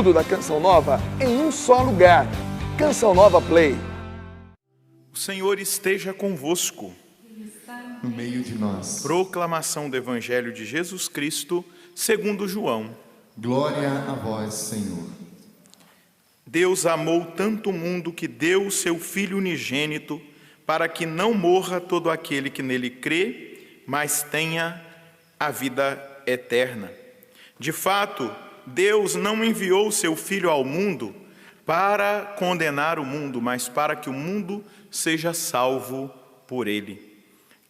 Tudo da Canção Nova em um só lugar. Canção Nova Play. O Senhor esteja convosco. No meio de nós. Proclamação do Evangelho de Jesus Cristo, segundo João. Glória a vós, Senhor. Deus amou tanto o mundo que deu o seu Filho unigênito, para que não morra todo aquele que nele crê, mas tenha a vida eterna. De fato, Deus não enviou o seu Filho ao mundo para condenar o mundo, mas para que o mundo seja salvo por ele.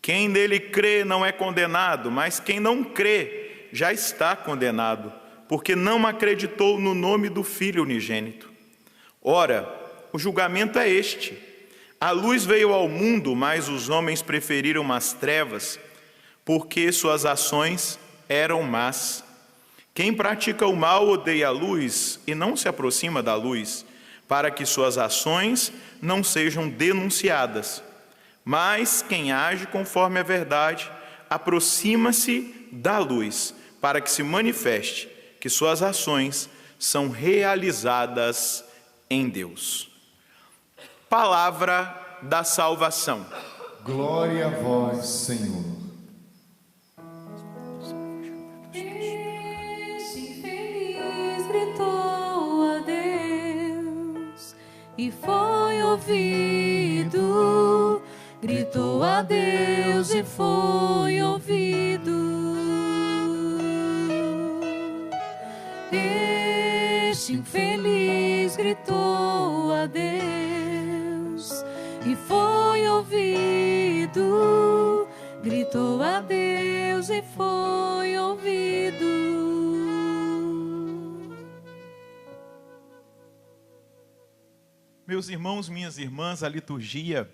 Quem nele crê não é condenado, mas quem não crê já está condenado, porque não acreditou no nome do Filho unigênito. Ora, o julgamento é este: a luz veio ao mundo, mas os homens preferiram as trevas, porque suas ações eram más. Quem pratica o mal odeia a luz e não se aproxima da luz, para que suas ações não sejam denunciadas. Mas quem age conforme a verdade, aproxima-se da luz, para que se manifeste que suas ações são realizadas em Deus. Palavra da salvação. Glória a vós, Senhor. Este infeliz gritou a Deus e foi ouvido. Gritou a Deus e foi ouvido. Este infeliz gritou a Deus e foi ouvido. Gritou a Deus e foi ouvido. Meus irmãos, minhas irmãs, a liturgia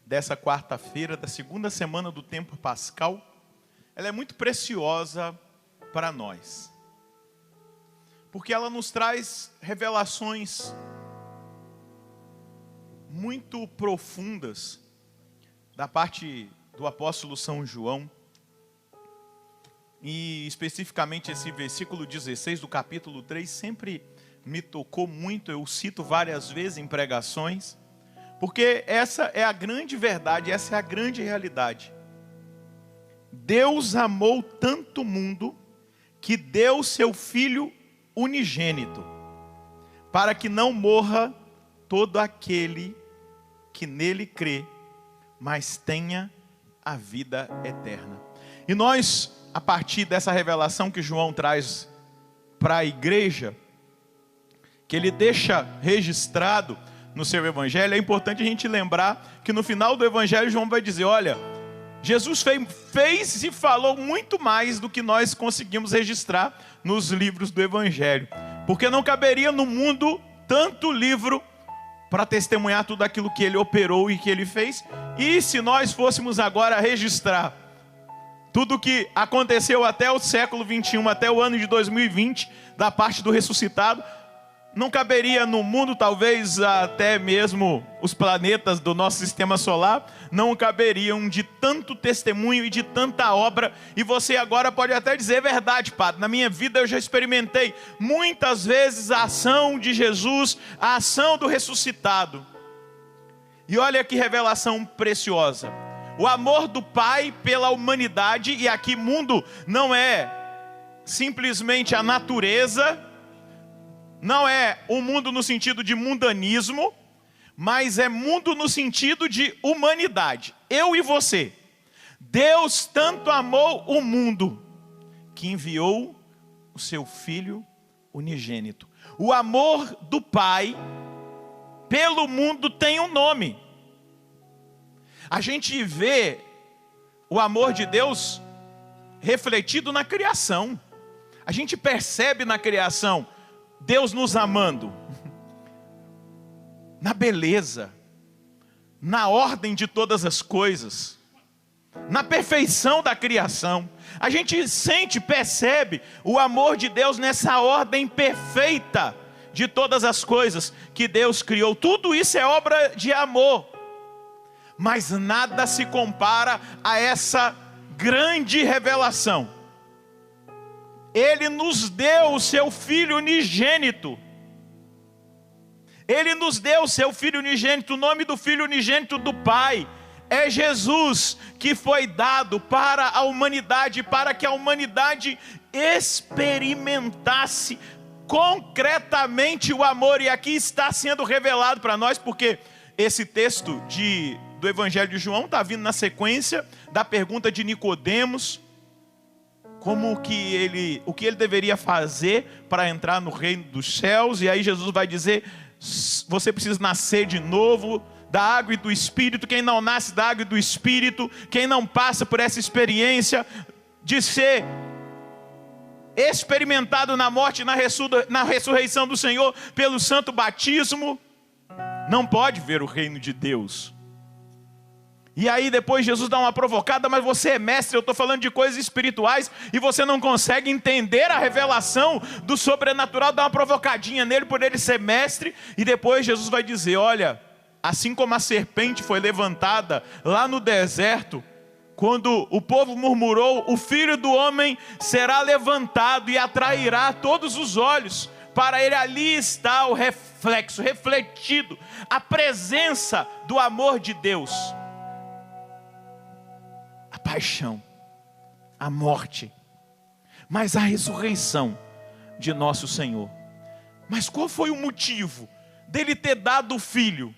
dessa quarta-feira, da segunda semana do tempo pascal, ela é muito preciosa para nós, porque ela nos traz revelações muito profundas da parte do apóstolo São João, e especificamente esse versículo 16 do capítulo 3 sempre me tocou muito. Eu cito várias vezes em pregações, porque essa é a grande verdade, essa é a grande realidade. Deus amou tanto o mundo que deu seu Filho unigênito, para que não morra todo aquele que nele crê, mas tenha a vida eterna. E nós, a partir dessa revelação que João traz para a igreja, que ele deixa registrado no seu evangelho, é importante a gente lembrar que no final do evangelho João vai dizer: olha, Jesus fez e falou muito mais do que nós conseguimos registrar nos livros do evangelho, porque não caberia no mundo tanto livro para testemunhar tudo aquilo que ele operou e que ele fez. E se nós fôssemos agora registrar tudo o que aconteceu até o século 21, até o ano de 2020, da parte do ressuscitado, não caberia no mundo, talvez até mesmo os planetas do nosso sistema solar não caberiam de tanto testemunho e de tanta obra. E você agora pode até dizer: é verdade, padre, na minha vida eu já experimentei muitas vezes a ação de Jesus, a ação do ressuscitado. E olha que revelação preciosa: o amor do Pai pela humanidade. E aqui mundo não é simplesmente a natureza, não é o mundo no sentido de mundanismo, mas é mundo no sentido de humanidade. Eu e você. Deus tanto amou o mundo que enviou o seu Filho unigênito. O amor do Pai pelo mundo tem um nome. A gente vê o amor de Deus refletido na criação. A gente percebe na criação Deus nos amando, na beleza, na ordem de todas as coisas, na perfeição da criação. A gente sente, percebe o amor de Deus nessa ordem perfeita de todas as coisas que Deus criou. Tudo isso é obra de amor, mas nada se compara a essa grande revelação. Ele nos deu o seu Filho unigênito Ele nos deu o seu Filho unigênito, o nome do Filho unigênito do Pai. É Jesus que foi dado para a humanidade, para que a humanidade experimentasse concretamente o amor. E aqui está sendo revelado para nós, porque esse texto do Evangelho de João está vindo na sequência da pergunta de Nicodemos, o que ele deveria fazer para entrar no reino dos céus. E aí Jesus vai dizer: você precisa nascer de novo da água e do Espírito. Quem não nasce da água e do Espírito, quem não passa por essa experiência de ser experimentado na morte e na ressurreição do Senhor pelo santo batismo, não pode ver o reino de Deus. E aí depois Jesus dá uma provocada: mas você é mestre, eu estou falando de coisas espirituais e você não consegue entender a revelação do sobrenatural. Dá uma provocadinha nele por ele ser mestre. E depois Jesus vai dizer: olha, assim como a serpente foi levantada lá no deserto, quando o povo murmurou, o Filho do Homem será levantado e atrairá todos os olhos para ele. Ali está o reflexo, refletido, a presença do amor de Deus. A paixão, a morte, mas a ressurreição de nosso Senhor. Mas qual foi o motivo dele ter dado o Filho?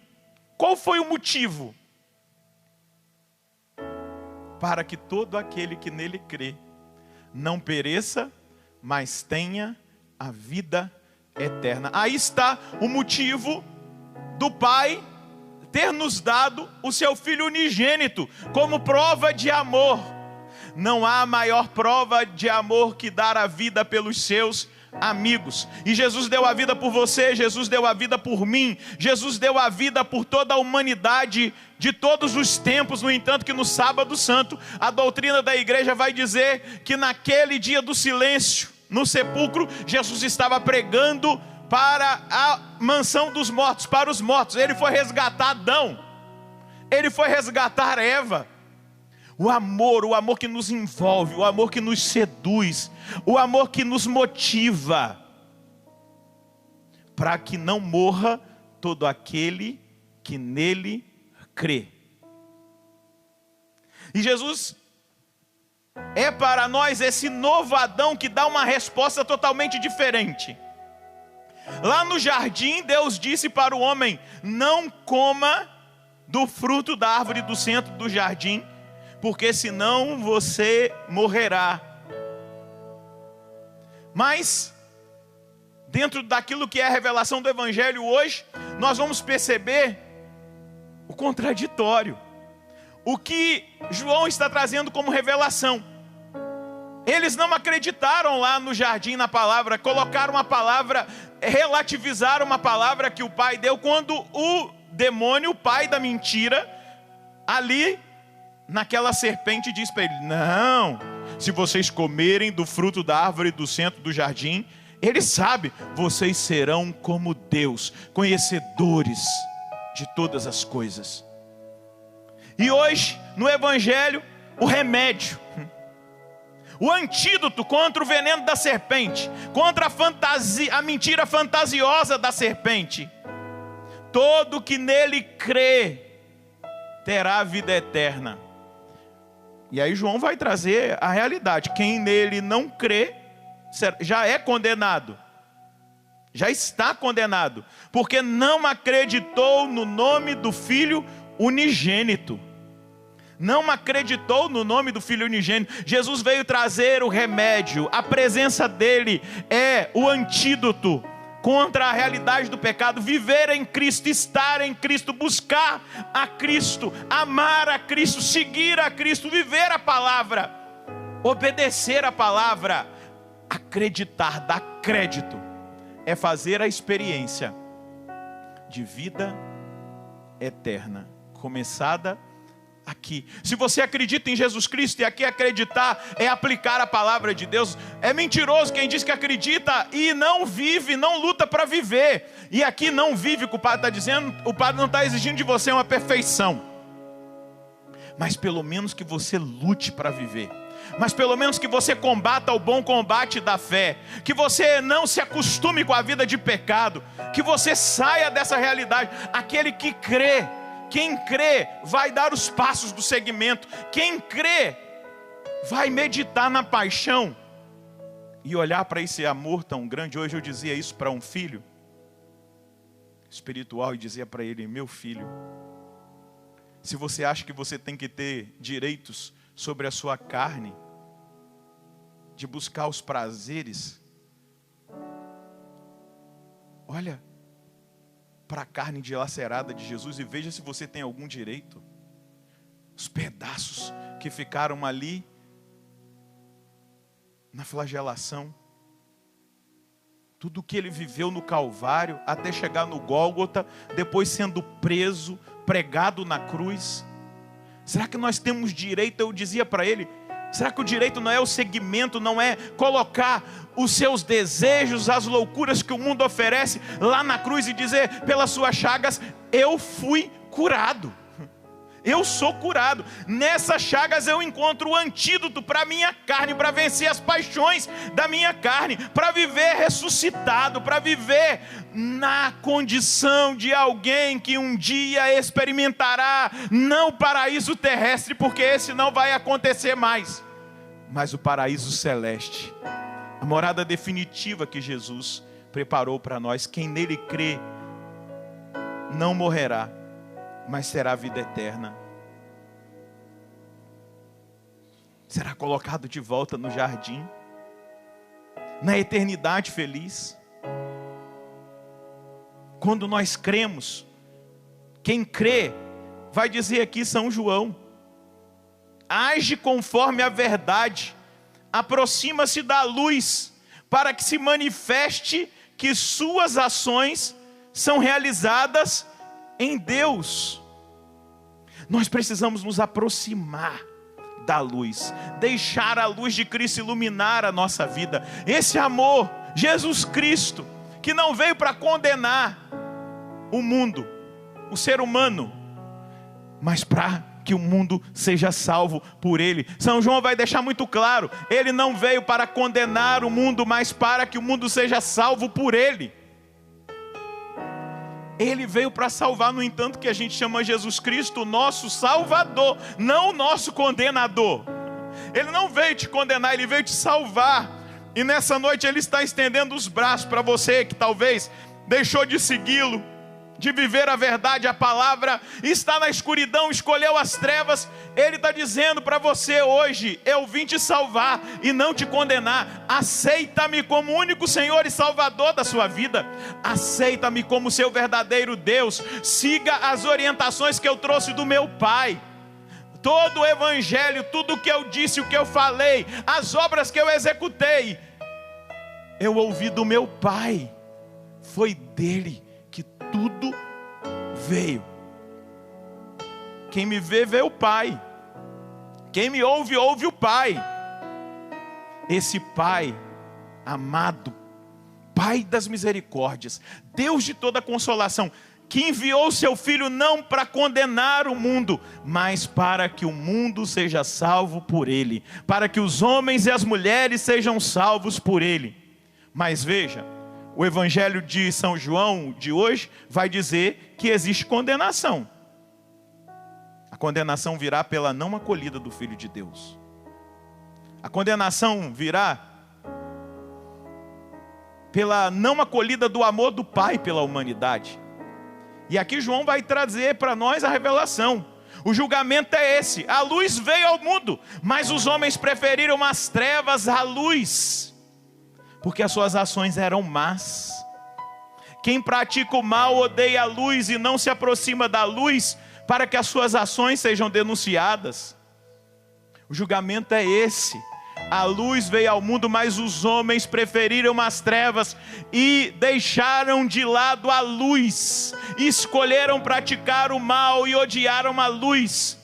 Qual foi o motivo? Para que todo aquele que nele crê não pereça, mas tenha a vida eterna. Aí está o motivo do Pai ter nos dado o seu Filho unigênito como prova de amor. Não há maior prova de amor que dar a vida pelos seus amigos. E Jesus deu a vida por você, Jesus deu a vida por mim, Jesus deu a vida por toda a humanidade de todos os tempos. No entanto, que no sábado santo, a doutrina da igreja vai dizer que naquele dia do silêncio, no sepulcro, Jesus estava pregando para a mansão dos mortos, para os mortos. Ele foi resgatar Adão, ele foi resgatar Eva. O amor que nos envolve, o amor que nos seduz, o amor que nos motiva, para que não morra todo aquele que nele crê. E Jesus é para nós esse novo Adão que dá uma resposta totalmente diferente. Lá no jardim, Deus disse para o homem: não coma do fruto da árvore do centro do jardim, porque senão você morrerá. Mas, dentro daquilo que é a revelação do Evangelho hoje, nós vamos perceber o contraditório. O que João está trazendo como revelação. Eles não acreditaram lá no jardim na palavra, colocaram uma palavra, relativizaram uma palavra que o pai deu, quando o demônio, o pai da mentira, ali naquela serpente diz para ele: não, se vocês comerem do fruto da árvore do centro do jardim, ele sabe, vocês serão como Deus, conhecedores de todas as coisas. E hoje, no Evangelho, o remédio, o antídoto contra o veneno da serpente, contra a mentira fantasiosa da serpente: todo que nele crê terá a vida eterna. E aí João vai trazer a realidade: quem nele não crê já é condenado, já está condenado, porque não acreditou no nome do Filho unigênito. Não acreditou no nome do Filho unigênito. Jesus veio trazer o remédio. A presença dele é o antídoto contra a realidade do pecado. Viver em Cristo, estar em Cristo, buscar a Cristo, amar a Cristo, seguir a Cristo, viver a palavra, obedecer a palavra, acreditar, dar crédito, é fazer a experiência de vida eterna, começada aqui. Se você acredita em Jesus Cristo, e aqui acreditar é aplicar a palavra de Deus, é mentiroso quem diz que acredita e não vive, não luta para viver. E aqui não vive, o que o Padre está dizendo, o Padre não está exigindo de você uma perfeição, mas pelo menos que você lute para viver. mas pelo menos que você combata o bom combate da fé, que você não se acostume com a vida de pecado, que você saia dessa realidade. Aquele que crê, quem crê vai dar os passos do seguimento, quem crê vai meditar na paixão e olhar para esse amor tão grande. Hoje eu dizia isso para um filho espiritual e dizia para ele: meu filho, se você acha que você tem que ter direitos sobre a sua carne, de buscar os prazeres, olha para a carne dilacerada de Jesus e veja se você tem algum direito. Os pedaços que ficaram ali na flagelação, tudo que ele viveu no Calvário, até chegar no Gólgota, depois sendo preso, pregado na cruz. Será que nós temos direito? Eu dizia para ele: será que o direito não é o seguimento, não é colocar os seus desejos, as loucuras que o mundo oferece lá na cruz e dizer: pelas suas chagas eu fui curado, eu sou curado, nessas chagas eu encontro o antídoto para a minha carne, para vencer as paixões da minha carne, para viver ressuscitado, para viver na condição de alguém que um dia experimentará, não o paraíso terrestre, porque esse não vai acontecer mais, mas o paraíso celeste, a morada definitiva que Jesus preparou para nós. Quem nele crê não morrerá, mas terá vida eterna. Será colocado de volta no jardim, na eternidade feliz. Quando nós cremos, quem crê, vai dizer aqui São João, age conforme a verdade, aproxima-se da luz, para que se manifeste que suas ações são realizadas em Deus. Nós precisamos nos aproximar da luz, deixar a luz de Cristo iluminar a nossa vida. Esse amor, Jesus Cristo, que não veio para condenar o mundo, o ser humano, mas para que o mundo seja salvo por Ele. São João vai deixar muito claro, Ele não veio para condenar o mundo, mas para que o mundo seja salvo por Ele. Ele veio para salvar, no entanto, que a gente chama Jesus Cristo o nosso Salvador, não o nosso condenador. Ele não veio te condenar, Ele veio te salvar. E nessa noite Ele está estendendo os braços para você que talvez deixou de segui-lo, de viver a verdade, a palavra, está na escuridão, escolheu as trevas. Ele está dizendo para você hoje: eu vim te salvar e não te condenar. Aceita-me como único Senhor e Salvador da sua vida. Aceita-me como seu verdadeiro Deus. Siga as orientações que eu trouxe do meu Pai. Todo o Evangelho, tudo o que eu disse, o que eu falei, as obras que eu executei, eu ouvi do meu Pai. Foi dele que tudo veio. Quem me vê, vê o Pai. Quem me ouve, ouve o Pai. Esse Pai amado, Pai das misericórdias, Deus de toda consolação, que enviou seu Filho não para condenar o mundo, mas para que o mundo seja salvo por Ele, para que os homens e as mulheres sejam salvos por Ele. Mas veja, o Evangelho de São João de hoje vai dizer que existe condenação. A condenação virá pela não acolhida do Filho de Deus. A condenação virá pela não acolhida do amor do Pai pela humanidade. E aqui João vai trazer para nós a revelação. O julgamento é esse: a luz veio ao mundo, mas os homens preferiram as trevas à luz, porque as suas ações eram más. Quem pratica o mal odeia a luz e não se aproxima da luz, para que as suas ações sejam denunciadas. O julgamento é esse: a luz veio ao mundo, mas os homens preferiram as trevas e deixaram de lado a luz, escolheram praticar o mal e odiaram a luz.